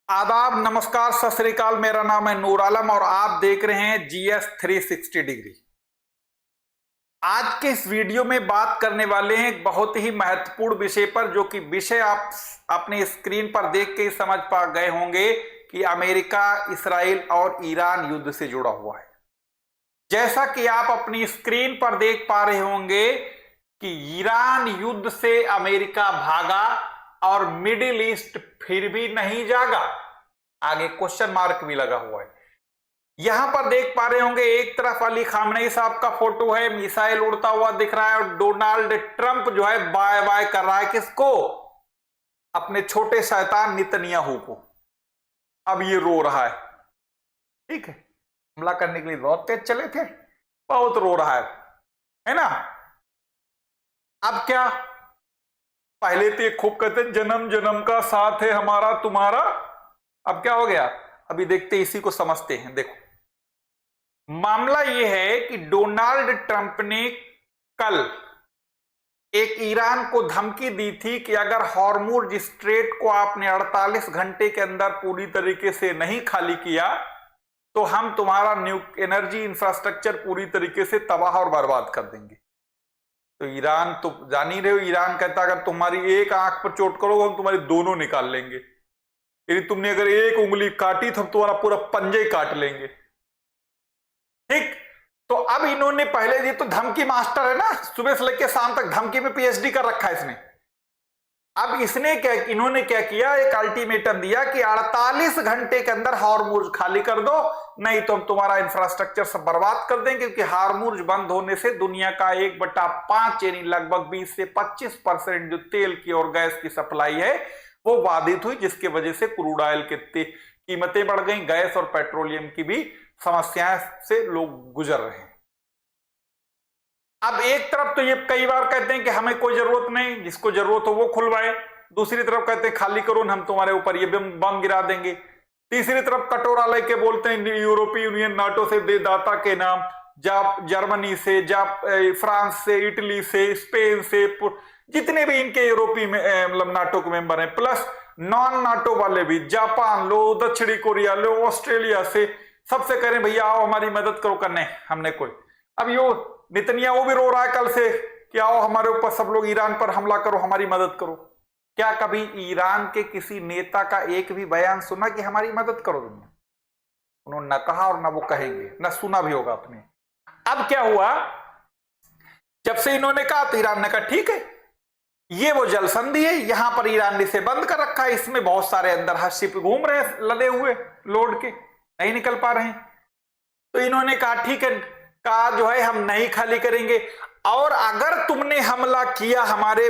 आदाब, नमस्कार, सत श्री अकाल। मेरा नाम है नूर आलम और आप देख रहे हैं GS 360 डिग्री। आज के इस वीडियो में बात करने वाले हैं एक बहुत ही महत्वपूर्ण विषय पर, जो कि विषय आप अपने स्क्रीन पर देख के ही समझ पा गए होंगे कि अमेरिका, इसराइल और ईरान युद्ध से जुड़ा हुआ है। जैसा कि आप अपनी स्क्रीन पर देख पा रहे होंगे कि ईरान युद्ध से अमेरिका भागा और मिडिल ईस्ट फिर भी नहीं जागा। आगे क्वेश्चन मार्क भी लगा हुआ है। यहां पर देख पा रहे होंगे एक तरफ अली खामनेई साहब का फोटो है, मिसाइल उड़ता हुआ दिख रहा है, और डोनाल्ड ट्रंप जो है बाय बाय कर रहा है किसको? अपने छोटे शैतान नेतन्याहू को। अब ये रो रहा है, ठीक है, हमला करने के लिए बहुत तेज चले थे, बहुत रो रहा है ना। अब क्या, पहले तो ये खूब कहते जन्म जन्म का साथ है हमारा तुम्हारा, अब क्या हो गया? अभी देखते इसी को समझते हैं। देखो, मामला ये है कि डोनाल्ड ट्रंप ने कल एक ईरान को धमकी दी थी कि अगर हॉर्मुज स्ट्रेट को आपने 48 घंटे के अंदर पूरी तरीके से नहीं खाली किया तो हम तुम्हारा एनर्जी इंफ्रास्ट्रक्चर पूरी तरीके से तबाह और बर्बाद कर देंगे। तो ईरान तो जान ही रहे हो, ईरान कहता अगर तुम्हारी एक आंख पर चोट करोगे हम तुम्हारी दोनों निकाल लेंगे, यदि तुमने अगर एक उंगली काटी तो हम तुम्हारा पूरा पंजे ही काट लेंगे। ठीक, तो अब इन्होंने पहले, ये तो धमकी मास्टर है ना, सुबह से लेकर शाम तक धमकी में PhD कर रखा है इसने। अब इसने क्या, इन्होंने क्या किया, एक अल्टीमेटम दिया कि 48 घंटे के अंदर हॉर्मुज खाली कर दो, नहीं तो हम तुम्हारा इंफ्रास्ट्रक्चर सब बर्बाद कर देंगे। क्योंकि हॉर्मुज बंद होने से दुनिया का 1/5 यानी लगभग 20 से 25% जो तेल की और गैस की सप्लाई है वो बाधित हुई, जिसके वजह से क्रूड ऑयल की कीमतें बढ़ गई, गैस और पेट्रोलियम की भी समस्याएं से लोग गुजर रहे हैं। अब एक तरफ तो ये कई बार कहते हैं कि हमें कोई जरूरत नहीं, जिसको जरूरत हो वो खुलवाए, दूसरी तरफ कहते हैं खाली करो हम तुम्हारे ऊपर ये बम गिरा देंगे, तीसरी तरफ कटोरा लेके बोलते हैं यूरोपीय यूनियन नाटो से दे दाता के नाम, जर्मनी से, फ्रांस से, इटली से, स्पेन से, जितने भी इनके यूरोपीय मतलब नाटो के मेंबर हैं, प्लस नॉन नाटो वाले भी, जापान लो, दक्षिणी कोरिया लो, ऑस्ट्रेलिया से, सबसे कह रहे भैया आओ हमारी मदद करो, करने हमने कोई। अब यो नेतन्याहू भी रो रहा है कल से कि आओ हमारे ऊपर सब लोग ईरान पर हमला करो, हमारी मदद करो। क्या कभी ईरान के किसी नेता का एक भी बयान सुना कि हमारी मदद करो दुनिया? उन्होंने न कहा और न वो कहेंगे, न सुना भी होगा आपने। अब क्या हुआ, जब से इन्होंने कहा तो ईरान ने कहा ठीक है, ये वो जल संधि है, यहां पर ईरान ने इसे बंद कर रखा है, इसमें बहुत सारे अंदर शिप घूम रहे हैं लदे हुए लोड के, नहीं निकल पा रहे हैं। तो इन्होंने कहा ठीक है, कहा जो है हम नहीं खाली करेंगे, और अगर तुमने हमला किया हमारे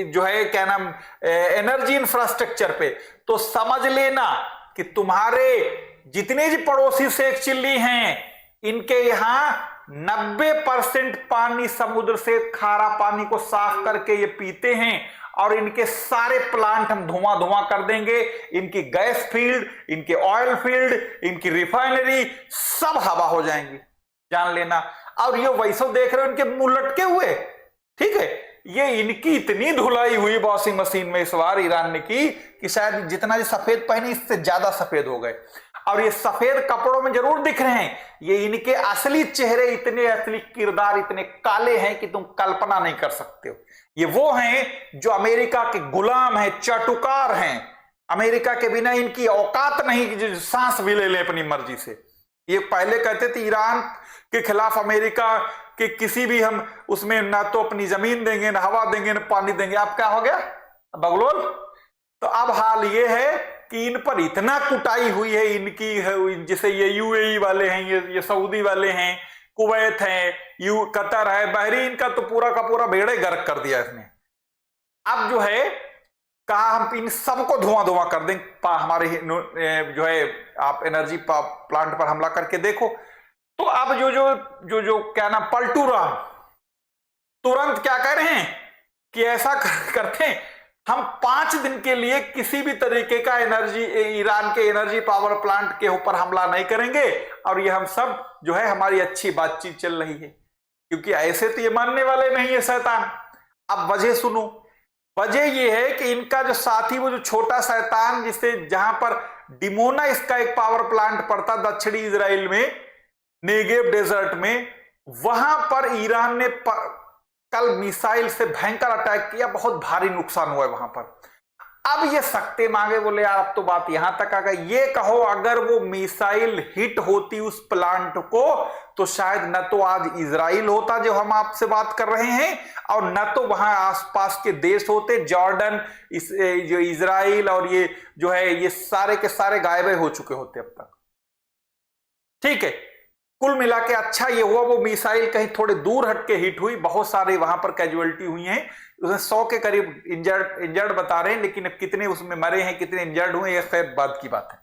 जो है क्या नाम एनर्जी इंफ्रास्ट्रक्चर पे, तो समझ लेना कि तुम्हारे जितने भी पड़ोसी शेख चिल्ली हैं इनके यहां 90% पानी समुद्र से खारा पानी को साफ करके ये पीते हैं, और इनके सारे प्लांट हम धुआं धुआं कर देंगे, इनकी गैस फील्ड, इनके ऑयल फील्ड, इनकी रिफाइनरी सब हवा हो जाएंगी, जान लेना। और ये वैसे देख रहे हो इनके मुंह लटके हुए, ठीक है, ये इनकी इतनी धुलाई हुई वॉशिंग मशीन में इस बार ईरान ने की कि शायद जितना ये सफेद पहने इससे ज्यादा सफेद हो गए। और ये सफेद कपड़ों में जरूर दिख रहे हैं, ये इनके असली चेहरे इतने, असली किरदार इतने काले हैं कि तुम कल्पना नहीं कर सकते हो। ये वो हैं जो अमेरिका के गुलाम हैं, चाटुकार हैं, अमेरिका के बिना इनकी औकात नहीं कि जो सांस भी ले लें अपनी मर्जी से। ये पहले कहते थे ईरान के खिलाफ अमेरिका के किसी भी हम उसमें ना तो अपनी जमीन देंगे, ना हवा देंगे, ना पानी देंगे। अब क्या हो गया बगलोल? तो अब हाल ये है कि इन पर इतना कुटाई हुई है इनकी, जैसे ये UAE वाले हैं, ये सऊदी वाले हैं, कुवैत है, कतर है, बहरीन का तो पूरा का पूरा बेड़े गर्क कर दिया इसने। अब जो है कहा हम इन सबको धुआं धुआं कर दें, हमारे जो है आप एनर्जी प्लांट पर हमला करके देखो। तो अब जो क्या नाम पलटू राम तुरंत क्या कह रहे हैं कि ऐसा करते हैं, हम 5 दिन के लिए किसी भी तरीके का ईरान के एनर्जी पावर प्लांट के ऊपर हमला नहीं करेंगे, और ये हम सब जो है हमारी अच्छी बातचीत चल रही है, क्योंकि ऐसे तो ये मानने वाले नहीं है शैतान। अब वजह सुनो, वजह ये है कि इनका जो साथी, वो जो छोटा शैतान, जिससे जहां पर डिमोना इसका एक पावर प्लांट पड़ता दक्षिणी इजराइल में, नेगेव डेजर्ट में, वहां पर ईरान ने कल मिसाइल से भयंकर अटैक किया, बहुत भारी नुकसान हुआ है वहां पर। अब ये सकते मांगे, बोले यार अब तो बात यहां तक आ गई, ये कहो अगर वो मिसाइल हिट होती उस प्लांट को तो शायद न तो आज इजराइल होता जो हम आपसे बात कर रहे हैं, और न तो वहां आसपास के देश होते, जॉर्डन, जो इजराइल और ये जो है, ये सारे के सारे गायब हो चुके होते अब तक। ठीक है, कुल मिला के अच्छा ये हुआ वो मिसाइल कहीं थोड़े दूर हटके हिट हुई, बहुत सारे वहां पर कैजुअलिटी हुई हैं, उसमें 100 के करीब इंजर्ड बता रहे हैं, लेकिन अब कितने उसमें मरे हैं, कितने इंजर्ड हुए, ये खैर बाद की बात है।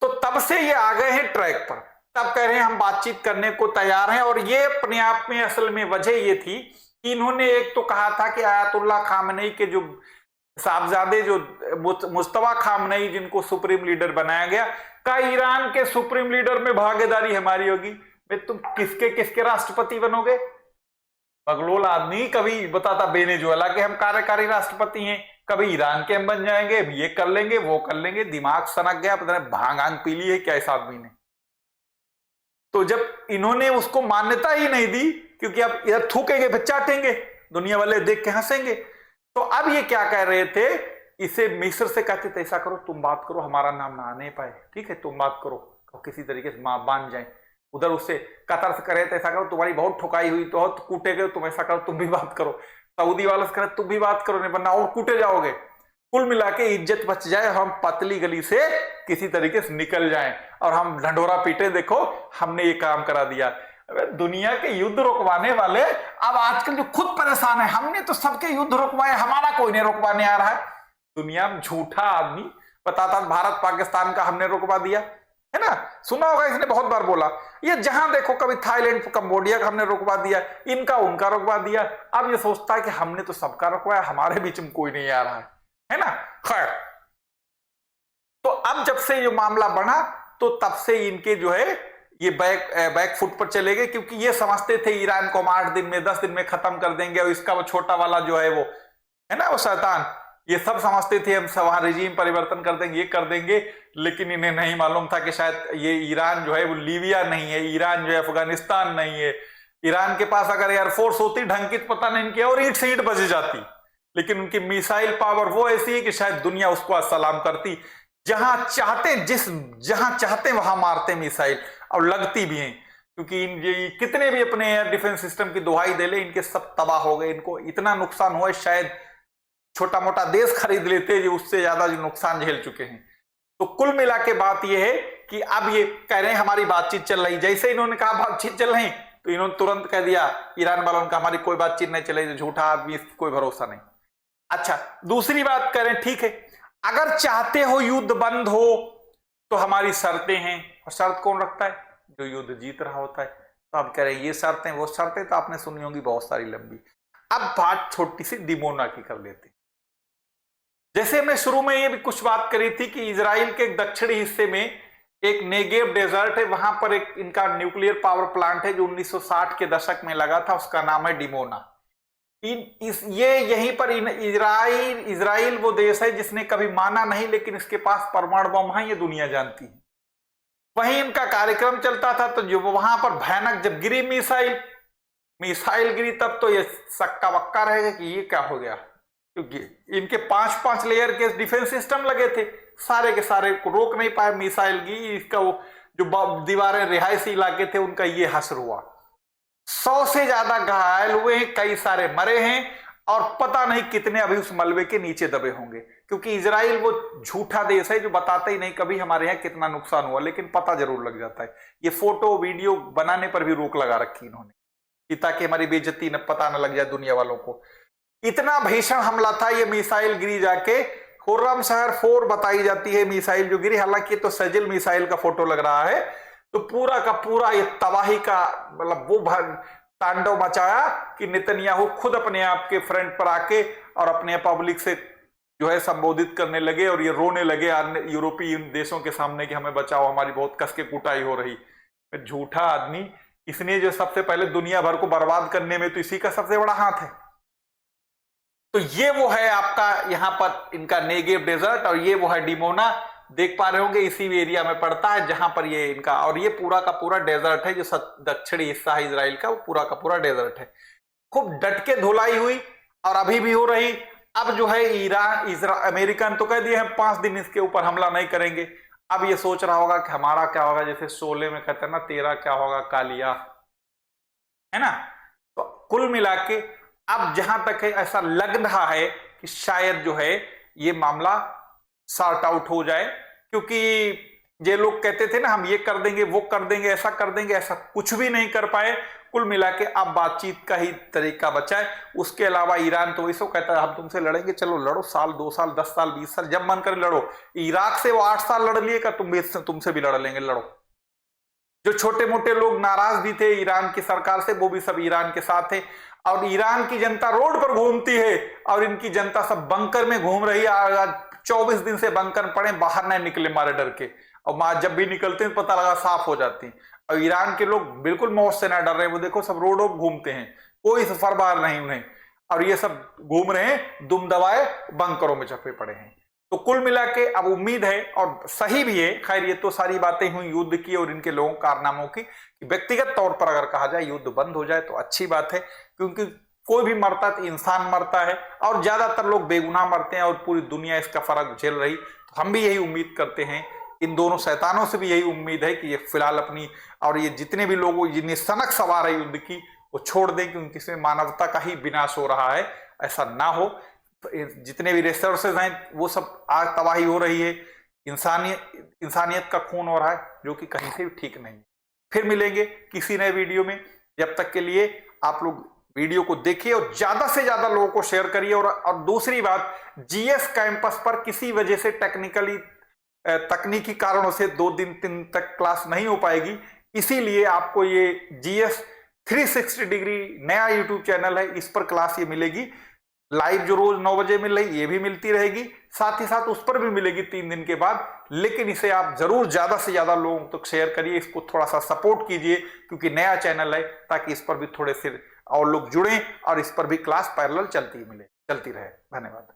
तो तब से ये आ गए हैं ट्रैक पर, तब कह रहे हैं हम बातचीत करने को तैयार हैं। और ये अपने आप में असल में वजह ये थी कि इन्होंने एक तो कहा था कि आयतुल्ला खामनेई के जो साहबजादे, जो मुस्तफा खामनेई जिनको सुप्रीम लीडर बनाया गया, का ईरान के सुप्रीम लीडर में भागीदारी हमारी होगी। तुम किसके किसके राष्ट्रपति बनोगे? बगलोल आदमी कभी बताता वेनेजुएला के हम कार्यकारी राष्ट्रपति हैं, कभी ईरान के हम बन जाएंगे, ये कर लेंगे वो कर लेंगे, दिमाग सनक गया, पता नहीं भांग आंग पी ली है क्या इस आदमी ने। तो जब इन्होंने उसको मान्यता ही नहीं दी, क्योंकि अब इधर थूकेंगे फिर चाटेंगे, दुनिया वाले देख के हंसेंगे, तो अब ये क्या कह रहे थे, इसे मिस्र से कहते थे ऐसा करो तुम बात करो, हमारा नाम ना आने पाए, ठीक है तुम बात करो, किसी तरीके से बांध जाए। उधर उससे कतर से करे तो ऐसा करो, तुम्हारी बहुत ठुकाई हुई तो कूटे गए, तुम ऐसा करो तुम भी बात करो, सऊदी वाले से करे तुम भी बात करो, नहीं वरना और कूटे जाओगे। कुल मिला के इज्जत बच जाए, हम पतली गली से किसी तरीके से निकल जाएं और हम ढंडोरा पीटे, देखो हमने ये काम करा दिया। दुनिया के युद्ध रुकवाने वाले अब आजकल जो खुद परेशान है, हमने तो सबके युद्ध रुकवाए, हमारा कोई नहीं रुकवाने आ रहा है। दुनिया में झूठा आदमी बताता भारत पाकिस्तान का हमने रुकवा दिया, है ना, सुना होगा इसने बहुत बार बोला। ये जहां देखो कभी थाईलैंड कंबोडिया का हमने रुकवा दिया, इनका उनका रुकवा दिया। अब ये सोचता है कि हमने तो सबका रुकवाया, हमारे बीच में कोई नहीं आ रहा है ना। खैर, तो अब जब से ये मामला बढ़ा तो तब से इनके जो है ये बैक फुट पर चले गए, क्योंकि ये समझते थे ईरान को हम 8 दिन में 10 दिन में खत्म कर देंगे, और इसका वो छोटा वाला जो है वो है ना, वो शैतान, ये सब समझते थे हम वहां रिजीम परिवर्तन कर देंगे, ये कर देंगे। लेकिन इन्हें नहीं मालूम था कि शायद ये ईरान जो है वो लीबिया नहीं है, ईरान जो है अफगानिस्तान नहीं है। ईरान के पास अगर एयरफोर्स होती ढंग की पता नहीं इनकी और ईंट से ईंट बज जाती, लेकिन उनकी मिसाइल पावर वो ऐसी है कि शायद दुनिया उसको सलाम करती। जहां चाहते जहां चाहते वहां मारते मिसाइल, और लगती भी हैं, क्योंकि ये कितने भी अपने एयर डिफेंस सिस्टम की दुहाई दे ले, इनके सब तबाह हो गए। इनको इतना नुकसान हुआ शायद छोटा मोटा देश खरीद लेते जो उससे ज्यादा जो नुकसान झेल चुके हैं। तो कुल मिला के बात यह है कि अब ये कह रहे हैं हमारी बातचीत चल रही, जैसे इन्होंने कहा बातचीत चल रही तो इन्होंने तुरंत कह दिया ईरान वालों का हमारी कोई बातचीत नहीं चलेगी, झूठा आदमी, कोई भरोसा नहीं। अच्छा, दूसरी बात करें, ठीक है अगर चाहते हो युद्ध बंद हो तो हमारी शर्तें हैं, और शर्त कौन रखता है? जो युद्ध जीत रहा होता है। तो आप कह रहे हैं ये शर्तें वो शर्तें, तो आपने सुनी होंगी बहुत सारी लंबी। अब बात छोटी सी डिमोना की कर लेते। जैसे मैं शुरू में ये भी कुछ बात करी थी कि इजराइल के दक्षिणी हिस्से में एक नेगेव डेजर्ट है, वहां पर एक इनका न्यूक्लियर पावर प्लांट है जो 1960 के दशक में लगा था, उसका नाम है डिमोना। ये यहीं पर इजराइल वो देश है जिसने कभी माना नहीं, लेकिन इसके पास परमाणु बम है, ये दुनिया जानती है। वहीं इनका कार्यक्रम चलता था, तो जो वहां पर भयानक जब गिरी मिसाइल गिरी, तब तो ये सक्का बक्का रहेगा कि ये क्या हो गया, क्योंकि इनके 5-5 लेयर के डिफेंस सिस्टम लगे थे, सारे के सारे को रोक नहीं पाए मिसाइल की। इसका वो जो दीवारें रिहायशी इलाके थे उनका ये हश्र हुआ, 100 से ज्यादा घायल हुए हैं, कई सारे मरे हैं, और पता नहीं कितने अभी उस मलबे के नीचे दबे होंगे। क्योंकि इजराइल वो झूठा देश है जो बताते ही नहीं कभी हमारे यहाँ कितना नुकसान हुआ, लेकिन पता जरूर लग जाता है। ये फोटो वीडियो बनाने पर भी रोक लगा रखी इन्होंने, ताकि हमारी बेइज्जती न पता न लग जाए दुनिया वालों को। इतना भीषण हमला था, ये मिसाइल गिरी जाके खुर्रम शहर 4 बताई जाती है मिसाइल जो गिरी, हालांकि तो सजिल मिसाइल का फोटो लग रहा है। तो पूरा का पूरा ये तबाही का मतलब वो तांडव मचाया कि नेतन्याहू खुद अपने आप के फ्रंट पर आके और अपने पब्लिक से जो है संबोधित करने लगे, और ये रोने लगे यूरोपीय देशों के सामने कि हमें बचाओ, हमारी बहुत कस के कुटाई हो रही। झूठा आदमी, इसने जो सबसे पहले दुनिया भर को बर्बाद करने में तो इसी का सबसे बड़ा हाथ है। तो ये वो है आपका यहां पर इनका नेगेव डेजर्ट, और ये वो है डिमोना, देख पा रहे होंगे इसी एरिया में पड़ता है जहां पर ये इनका, और ये पूरा का पूरा डेजर्ट है, जो दक्षिणी हिस्सा है इजराइल का, वो पूरा का पूरा डेजर्ट है। खूब डट के धुलाई हुई और अभी भी हो रही। अब जो है ईरान अमेरिकन तो कह दिए हम 5 दिन इसके ऊपर हमला नहीं करेंगे। अब ये सोच रहा होगा कि हमारा क्या होगा, जैसे शोले में कहते हैं ना, तेरा क्या होगा कालिया, है ना। तो कुल मिला के अब जहां तक है ऐसा लग रहा है कि शायद जो है ये मामला सॉर्ट आउट हो जाए, क्योंकि ये लोग कहते थे ना हम ये कर देंगे वो कर देंगे ऐसा कर देंगे, ऐसा कुछ भी नहीं कर पाए। कुल मिला के अब बातचीत का ही तरीका बचा है। उसके अलावा ईरान तो इसको कहता है हम तुमसे लड़ेंगे, चलो लड़ो, साल 2 साल 10 साल 20 साल जब मन करे लड़ो। इराक से वो 8 साल लड़ लिए, का तुमसे भी लड़ लेंगे, लड़ो। जो छोटे मोटे लोग नाराज भी थे ईरान की सरकार से, वो भी सब ईरान के साथ थे। और ईरान की जनता रोड पर घूमती है और इनकी जनता सब बंकर में घूम रही है। 24 दिन से बंकर पड़े, बाहर नहीं निकले मारे डर के, और जब भी निकलते हैं पता लगा साफ हो जाती हैं। और ईरान के लोग बिल्कुल मौत से ना डर रहे, वो देखो सब रोडों पर घूमते हैं, कोई सफर बार नहीं उन्हें, और ये सब घूम रहे हैं दुम दबाए, बंकरों में छपे पड़े हैं। तो कुल मिला के अब उम्मीद है, और सही भी है, खैर ये तो सारी बातें हुई युद्ध की और इनके लोगों कारनामों की, कि व्यक्तिगत तौर पर अगर कहा जाए युद्ध बंद हो जाए तो अच्छी बात है, क्योंकि कोई भी मरता है तो इंसान मरता है, और ज्यादातर लोग बेगुनाह मरते हैं, और पूरी दुनिया इसका फर्क झेल रही। तो हम भी यही उम्मीद करते हैं, इन दोनों शैतानों से भी यही उम्मीद है कि ये फिलहाल अपनी, और ये जितने भी लोग जिन्हें सनक सवार है युद्ध की, वो छोड़ दें, क्योंकि इसमें मानवता का ही विनाश हो रहा है, ऐसा ना हो। जितने भी रिसोर्सेज हैं वो सब आग तबाही हो रही है, इंसानियत का खून हो रहा है, जो कि कहीं से भी ठीक नहीं। फिर मिलेंगे किसी नए वीडियो में, जब तक के लिए आप लोग वीडियो को देखिए और ज्यादा से ज्यादा लोगों को शेयर करिए। और दूसरी बात, जीएस कैंपस पर किसी वजह से तकनीकी कारणों से 2 दिन 3 तक क्लास नहीं हो पाएगी, इसीलिए आपको ये जीएस 360 डिग्री नया यूट्यूब चैनल है, इस पर क्लास ये मिलेगी लाइव, जो रोज 9 बजे मिल रही, ये भी मिलती रहेगी, साथ ही साथ उस पर भी मिलेगी 3 दिन के बाद। लेकिन इसे आप जरूर ज्यादा से ज्यादा लोगों तक शेयर करिए, इसको थोड़ा सा सपोर्ट कीजिए, क्योंकि नया चैनल है, ताकि इस पर भी थोड़े से और लोग जुड़ें और इस पर भी क्लास पैरेलल चलती रहे। धन्यवाद।